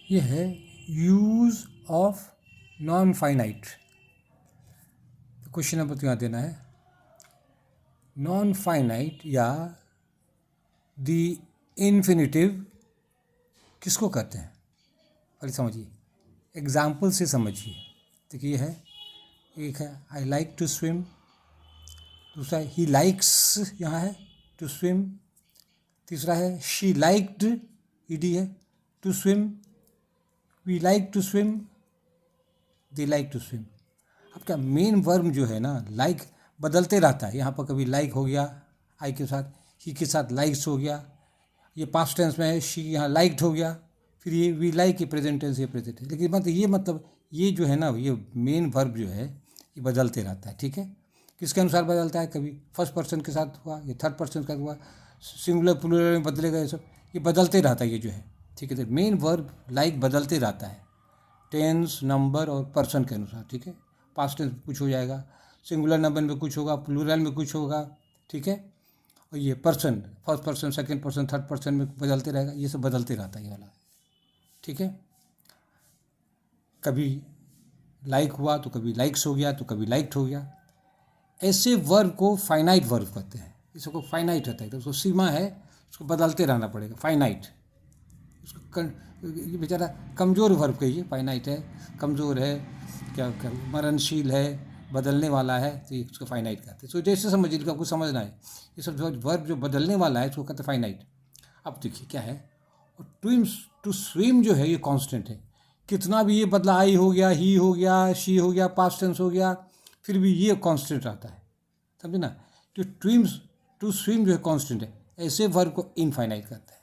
ये है use of non finite. Question number 2 यहाँ देना है, नॉन फाइनाइट या द इन्फिनिटिव किसको कहते हैं? पहले समझिए, एग्जाम्पल से समझिए। देखिए है, एक है आई लाइक टू स्विम, दूसरा ही लाइक्स यहाँ है टू स्विम, तीसरा है शी लाइक्ड ईडी है to swim, we like to swim, they like to swim. अब क्या मेन वर्ब जो है ना, लाइक बदलते रहता है। यहाँ पर कभी लाइक हो गया आई के साथ, ही के साथ लाइक्स हो गया, ये पास्ट टेंस में है, शी यहाँ लाइक्ड हो गया, फिर ये वी लाइक, ये प्रेजेंट टेंस, ये प्रेजेंट है। लेकिन मतलब ये जो है ना, ये मेन वर्ब जो है ये बदलते रहता है। ठीक है, किसके अनुसार बदलता है? कभी फर्स्ट पर्सन के साथ हुआ, ये थर्ड पर्सन के साथ हुआ, सिंगुलर प्लूरल में बदलेगा, ये सब ये बदलते रहता है ये जो है। ठीक है, तो मेन वर्ब लाइक बदलते रहता है टेंस, नंबर और पर्सन के अनुसार। ठीक है, पास्ट टेंस में कुछ हो जाएगा, सिंगुलर नंबर में कुछ होगा, प्लूरल में कुछ होगा। ठीक है, और ये person first person, second person, third person में बदलते रहेगा, ये सब बदलते रहता है ये वाला। ठीक है, कभी लाइक हुआ तो कभी लाइक्स हो गया तो कभी लाइक्ड हो गया। ऐसे वर्ब को फाइनाइट वर्ब कहते हैं। इसको फाइनाइट रहता है, तो उसको सीमा है, उसको बदलते रहना पड़ेगा। फाइनाइट उसको ये बेचारा कमज़ोर वर्ब कहिए, फाइनाइट है, कमज़ोर है, क्या मरणशील है, बदलने वाला है, तो ये उसको फाइनाइट कहते हैं। तो जैसे समझिए, आपको समझना है, ये सब वर्ब जो बदलने वाला है उसको कहते हैं फाइनाइट। अब देखिए क्या है, और टू स्विम जो है ये कांस्टेंट है, कितना भी ये बदला, आई हो गया, ही हो गया, शी हो गया, पास्ट टेंस हो गया, फिर भी ये कांस्टेंट रहता है। समझे ना, टू स्विम जो है कांस्टेंट है। ऐसे वर्ब को इनफाइनाइट कहते हैं,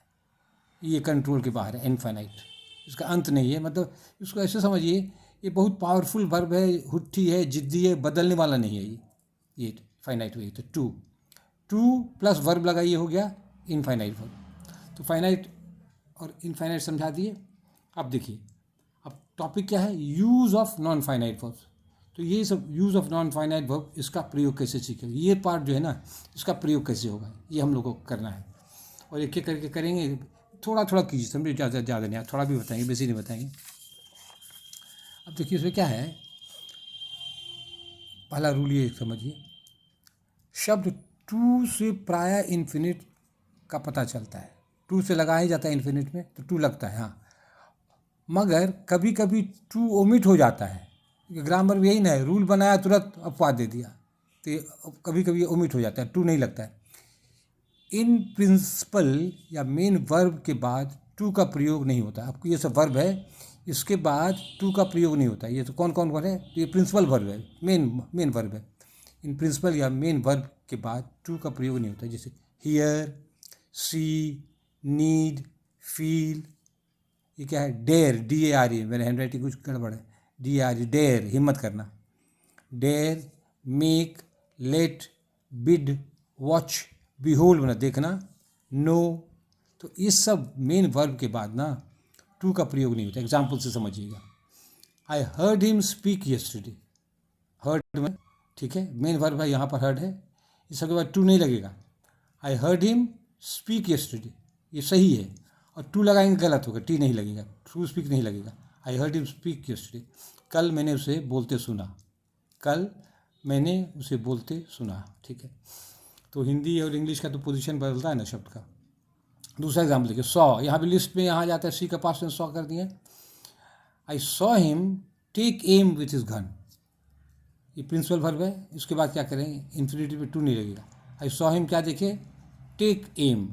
ये कंट्रोल के बाहर है, इनफाइनाइट, इसका अंत नहीं है। मतलब इसको ऐसे समझिए, ये बहुत पावरफुल वर्ब है, हुट्ठी है, जिद्दी है, बदलने वाला नहीं है ये फाइनाइट हुई। तो टू प्लस वर्ब लगाइए, हो गया इनफाइनाइट वर्ब। तो फाइनाइट और इनफाइनाइट समझा दिए। अब देखिए, अब टॉपिक क्या है, use of non finite verb. तो ये सब use of non finite verb, इसका प्रयोग कैसे सीखेंगे, ये पार्ट जो है ना, इसका प्रयोग कैसे होगा, ये हम लोग को करना है। और एक एक करके करेंगे, थोड़ा थोड़ा कीजिए, समझे, ज़्यादा नहीं, थोड़ा भी बताएंगे, बेसी नहीं बताएंगे। अब देखिए इसमें क्या है, पहला रूल ये समझिए, शब्द टू से प्राय इन्फिनिट का पता चलता है। टू से लगा ही जाता है इन्फिनिट में, तो टू लगता है, हाँ। मगर कभी कभी टू ओमिट हो जाता है, ग्रामर में यही ना है, रूल बनाया तुरंत अपवाद दे दिया, तो ये कभी कभी ओमिट हो जाता है, टू नहीं लगता है। इन प्रिंसिपल या मेन वर्ब के बाद टू का प्रयोग नहीं होता। आपको ये सब वर्ब है, इसके बाद टू का प्रयोग नहीं होता। ये तो कौन कौन वर्ब है, तो ये प्रिंसिपल वर्ब है, मेन वर्ब है। इन प्रिंसिपल या मेन वर्ब के बाद टू का प्रयोग नहीं होता, जैसे हियर, सी, नीड, फील। ये क्या है, डेयर, DARE, मेरे हैंड राइटिंग कुछ गड़बड़ है, DARE, डेयर, हिम्मत करना, dare, make, let, bid, watch, behold बना देखना, नो। तो ये सब मेन वर्ब के बाद ना टू का प्रयोग नहीं होता। एग्जाम्पल से समझिएगा, I heard him speak yesterday, heard में, ठीक है, मेन वर्ब है, यहाँ पर हर्ड है, इस सबके बाद टू नहीं लगेगा। I heard him speak yesterday, ये सही है, और टू लगाएंगे गलत होगा, टी नहीं लगेगा, टू स्पीक नहीं लगेगा। I heard him speak yesterday, कल मैंने उसे बोलते सुना, कल मैंने उसे बोलते सुना। ठीक है, तो हिंदी और इंग्लिश का तो पोजीशन बदलता है ना शब्द का। दूसरा एग्जाम्पल देखिए, सॉ, यहाँ भी लिस्ट में यहाँ जाता है, सी का पास में सॉ कर दिए। I saw him take am with his gun, ये प्रिंसिपल वर्ब है, इसके बाद क्या करेंगे, इन्फिनिटिव में टू नहीं लगेगा। आई सॉ हिम क्या देखे, टेक एम,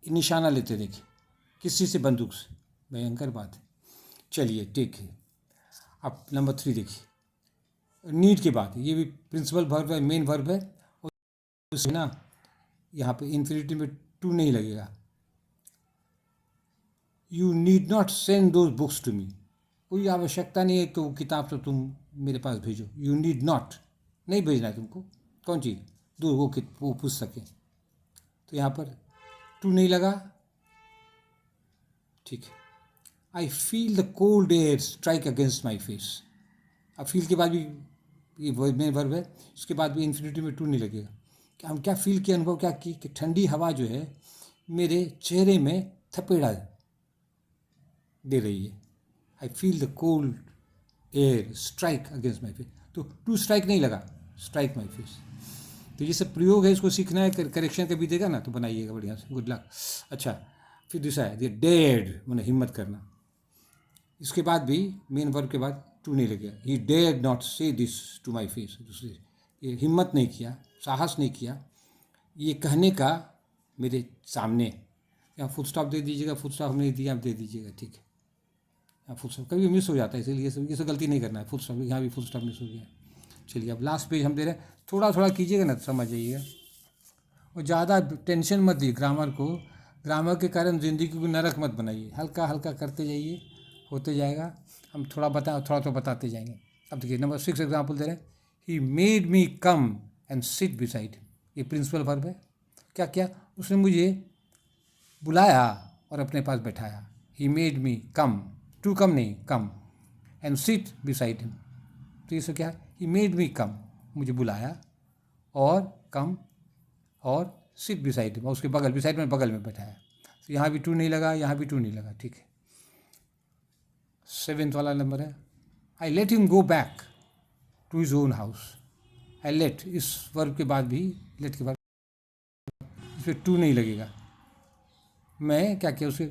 निशाना लेते देखे, किसी से, बंदूक से, भयंकर बात है। चलिए टेक है। अब नंबर 3 देखिए, नीड के बाद, ये भी प्रिंसिपल वर्ब है, मेन वर्ब है, और उससे ना यहाँ पे इन्फिनिटिव में टू नहीं लगेगा। You need not send those books to me, कोई आवश्यकता नहीं है कि वो किताब तो तुम मेरे पास भेजो। यू नीड नॉट, नहीं भेजना है तुमको, कौन चीज़, दूर वो पुस्तकें। तो यहाँ पर टू नहीं लगा, ठीक है। I feel the cold air strike against my face, अब फील के बाद भी ये मेन वर्ब है, उसके बाद भी इन्फिनिटिव में टू नहीं लगेगा। कि हम क्या फील किया, अनुभव क्या की, कि ठंडी हवा जो है मेरे चेहरे में थपेड़ा दे रही है, I feel the cold air strike against my face, तो टू स्ट्राइक नहीं लगा, स्ट्राइक माई फेस। तो ये सब प्रयोग है, इसको सीखना है, करेक्शन कभी देगा ना तो बनाइएगा बढ़िया से, गुड लक। अच्छा, फिर दूसरा है ये डेयर्ड, मैंने हिम्मत करना। इसके बाद भी मेन वर्ब के बाद टू नहीं लगेगा, ही डेयर्ड नॉट से दिस टू माई फेस, दूसरे ये हिम्मत नहीं किया, साहस नहीं किया ये कहने का मेरे सामने। यहाँ फुल स्टॉप दे दीजिएगा, फुल स्टॉप नहीं दिया आप दे दीजिएगा, ठीक है। यहाँ फुल स्टॉप कभी मिस हो जाता है, इसीलिए ये सब गलती नहीं करना है, फुल स्टॉप यहाँ भी फुल स्टॉप मिस हो गया। चलिए अब लास्ट पेज हम दे रहे हैं, थोड़ा थोड़ा कीजिएगा ना तो समझ जाइएगा, और ज़्यादा टेंशन मत दिए ग्रामर को, ग्रामर के कारण ज़िंदगी को नरक मत बनाइए, हल्का हल्का करते जाइए, होते जाएगा। हम थोड़ा बताते जाएंगे। अब देखिए नंबर 6 एग्जाम्पल दे रहे हैं, he made me come and sit beside, ये प्रिंसिपल वर्ब है। क्या क्या, उसने मुझे बुलाया और अपने पास बैठाया, he made me come, to come नहीं, कम, एंड सिट बिसाइड हिम, तो ये सब क्या है, ही मेड मी कम, मुझे बुलाया, और कम, और सिट बिसाइड हिम, उसके बगल, बिसाइड में बगल में बैठाया। तो यहाँ भी टू नहीं लगा, यहाँ भी टू नहीं लगा, ठीक है। 7th वाला नंबर है, I let him go back to his own house. I let, इस वर्ब के बाद भी, लेट के बाद इस पर टू नहीं लगेगा, मैं क्या किया, उसे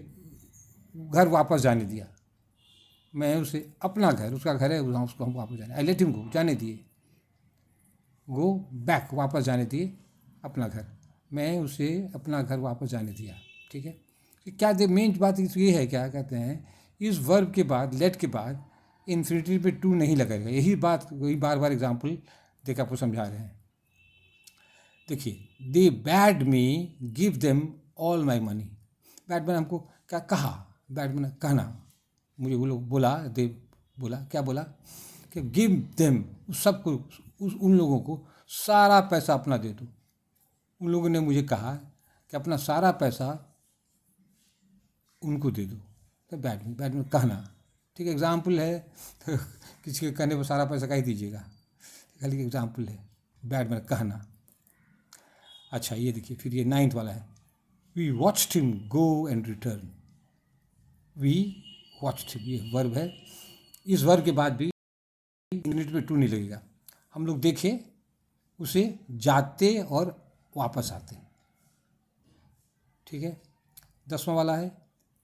घर वापस जाने दिया, मैं उसे अपना घर, उसका घर है उसको हम वापस जाने, आई लेट हिम गो, जाने दिए, गो बैक, वापस जाने दिए अपना घर, मैं उसे अपना घर वापस जाने दिया, ठीक है। क्या मेन बात ये है, क्या कहते हैं, इस वर्ब के बाद, लेट के बाद इन्फिनिटिव पे टू नहीं लगेगा, यही बात वही बार बार एग्जाम्पल देकर आपको समझा रहे हैं। देखिए, they bade me give them all my money, bade मैंने हमको क्या कहा, बैड मैंने कहना, मुझे वो लोग बोला, दे बोला, क्या बोला कि गिव देम, उस सबको, उन लोगों को सारा पैसा अपना दे दो। उन लोगों ने मुझे कहा कि अपना सारा पैसा उनको दे दो, तो बैड में कहना, ठीक है, एग्जाम्पल है, तो किसी के कहने पर सारा पैसा कह दीजिएगा, खाली एग्जाम्पल है, बैड में कहना। अच्छा ये देखिए, फिर ये 9th वाला है, we watched him go and return, we watched him, ये वर्ब है, इस वर्ब के बाद भी यूनिट में टू नहीं लगेगा, हम लोग देखे उसे जाते और वापस आते, ठीक है। 10वां वाला है,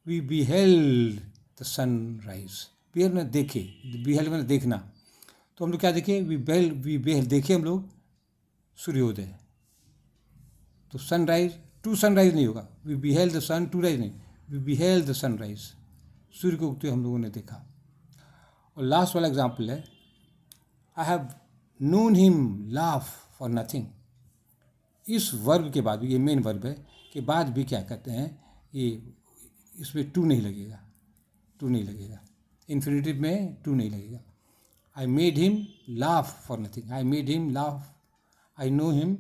we beheld the sunrise, beheld में देखे, बिहेल्ड में देखना, तो हम लोग क्या देखे, वी बिहेल्ड देखे हम लोग सूर्योदय, तो सनराइज, टू सनराइज नहीं होगा, we beheld the sun, to rise नहीं, वी बिहेल्ड द सनराइज, सूर्य को उगते हम लोगों ने देखा। और लास्ट वाला एग्जाम्पल है, I have known him laugh for nothing, इस वर्ब के बाद भी, ये मेन वर्ब है, के बाद भी क्या कहते हैं, ये इसमें टू नहीं लगेगा, टू नहीं लगेगा, इन्फिनिटिव में टू नहीं लगेगा। I made him laugh for nothing, I made him laugh, I know him,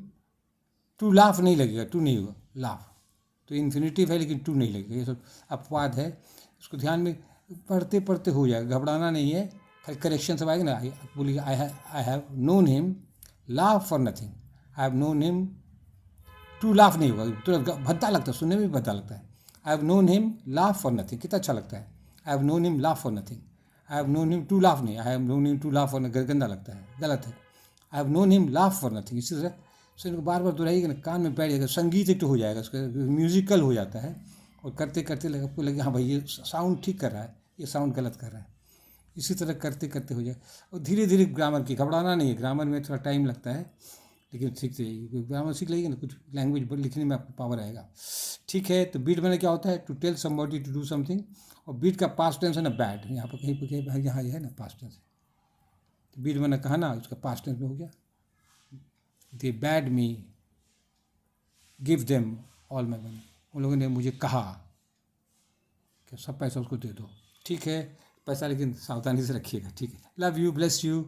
to laugh नहीं लगेगा, टू नहीं होगा, लाफ, तो इन्फिनिटिव है लेकिन टू नहीं लगेगा, ये सब अपवाद है, इसको ध्यान में पढ़ते पढ़ते हो जाएगा, घबराना नहीं है, खाली करेक्शन सब आएगा ना, बोलिए I have known him laugh for nothing, I have known him, to laugh नहीं होगा, तुरंत भद्दा लगता है, सुनने में भी भद्दा लगता है, I have known him laugh for nothing, कितना अच्छा लगता है, I have known him laugh for nothing, I have known him to laugh नहीं, I have known him to laugh for, गंदा लगता है, गलत है, I have known him laugh for nothing, इसी तरह से इनको बार बार दोहराइएगा ना, कान में बैठ जाएगा, संगीत एक तो हो जाएगा, उसका म्यूजिकल हो जाता है, और करते करते आपको लगे हाँ भाई ये साउंड ठीक कर रहा है, ये साउंड गलत कर रहा है, इसी तरह करते करते हो जाए, और धीरे धीरे ग्रामर की, घबराना नहीं है, ग्रामर में थोड़ा टाइम लगता है, लेकिन सीखते जाइए, ग्रामर सीख लेंगे ना, कुछ लैंग्वेज लिखने में आपको पावर आएगा, ठीक है। तो बीट मैंने क्या होता है, to tell somebody to do something, और बीट का पास्ट टेंस है ना बैड, यहाँ पर कहीं पर यहाँ है ना पास्ट टेंस, तो बीट मैंने कहा ना, उसका पास्ट टेंस में हो गया, they bade me give them all my money, उन लोगों ने मुझे कहा कि सब पैसा उसको दे दो, ठीक है, पैसा लेकिन सावधानी से रखिएगा, ठीक है। Love you, bless you.